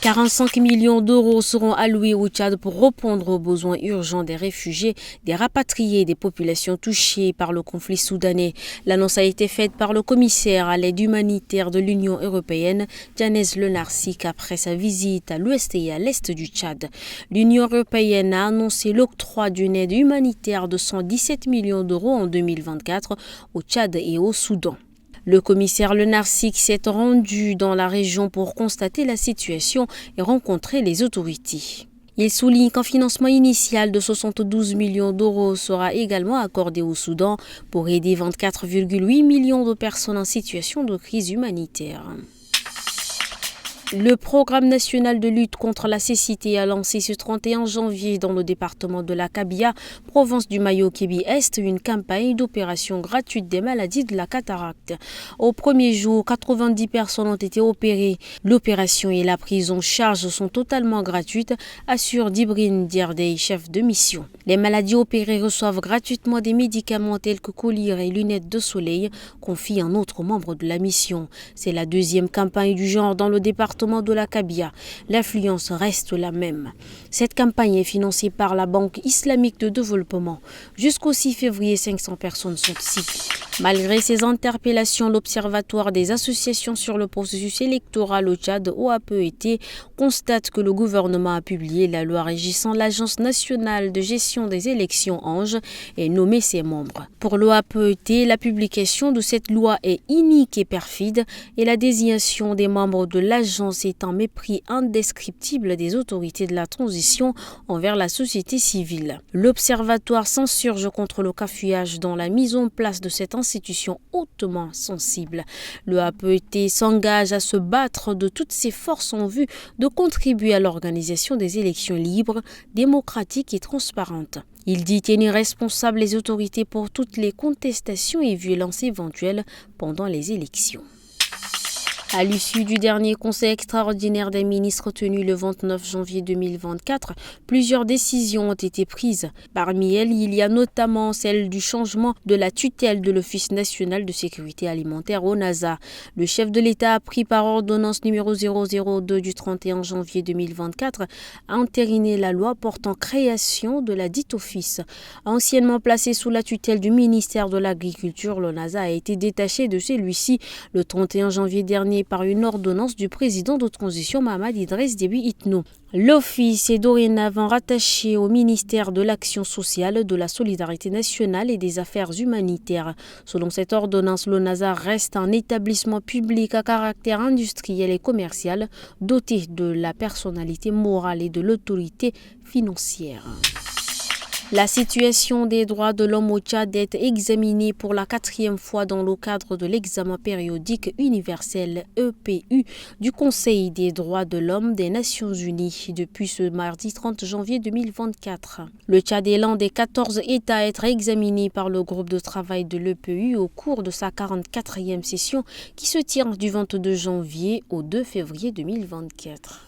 45 millions d'euros seront alloués au Tchad pour répondre aux besoins urgents des réfugiés, des rapatriés et des populations touchées par le conflit soudanais. L'annonce a été faite par le commissaire à l'aide humanitaire de l'Union européenne, Janez Lenarcic, après sa visite à l'ouest et à l'est du Tchad. L'Union européenne a annoncé l'octroi d'une aide humanitaire de 117 millions d'euros en 2024 au Tchad et au Soudan. Le commissaire Lenarcic s'est rendu dans la région pour constater la situation et rencontrer les autorités. Il souligne qu'un financement initial de 72 millions d'euros sera également accordé au Soudan pour aider 24,8 millions de personnes en situation de crise humanitaire. Le programme national de lutte contre la cécité a lancé ce 31 janvier dans le département de la Kabia, province du Mayo-Kébi-Est, une campagne d'opération gratuite des maladies de la cataracte. Au premier jour, 90 personnes ont été opérées. L'opération et la prise en charge sont totalement gratuites, assure Dibrine Diardey, chef de mission. Les maladies opérées reçoivent gratuitement des médicaments tels que collyre et lunettes de soleil, confie un autre membre de la mission. C'est la deuxième campagne du genre dans le département de la Kabia. L'influence reste la même. Cette campagne est financée par la Banque islamique de développement. Jusqu'au 6 février, 500 personnes sont ciblées. Malgré ces interpellations, l'Observatoire des associations sur le processus électoral au Tchad, OAPET, constate que le gouvernement a publié la loi régissant l'Agence nationale de gestion des élections ANGE et nommé ses membres. Pour l'OAPET, la publication de cette loi est inique et perfide et la désignation des membres de l'agence est un mépris indescriptible des autorités de la transition envers la société civile. L'Observatoire s'insurge contre le cafouillage dans la mise en place de cette institution hautement sensible. Le APET s'engage à se battre de toutes ses forces en vue de contribuer à l'organisation des élections libres, démocratiques et transparentes. Il dit tenir responsables les autorités pour toutes les contestations et violences éventuelles pendant les élections. À l'issue du dernier conseil extraordinaire des ministres tenu le 29 janvier 2024, plusieurs décisions ont été prises. Parmi elles, il y a notamment celle du changement de la tutelle de l'Office national de sécurité alimentaire ONASA. Le chef de l'État a pris par ordonnance numéro 002 du 31 janvier 2024 à entériner la loi portant création de la dite office. Anciennement placé sous la tutelle du ministère de l'Agriculture, l'ONASA a été détaché de celui-ci le 31 janvier dernier par une ordonnance du président de transition Mohamed Idriss Déby Itno. L'office est dorénavant rattaché au ministère de l'Action sociale, de la Solidarité nationale et des Affaires humanitaires. Selon cette ordonnance, l'ONASA reste un établissement public à caractère industriel et commercial doté de la personnalité morale et de l'autorité financière. La situation des droits de l'homme au Tchad est examinée pour la 4e fois dans le cadre de l'examen périodique universel EPU du Conseil des droits de l'homme des Nations Unies depuis ce mardi 30 janvier 2024. Le Tchad est l'un des 14 États à être examinés par le groupe de travail de l'EPU au cours de sa 44e session qui se tient du 22 janvier au 2 février 2024.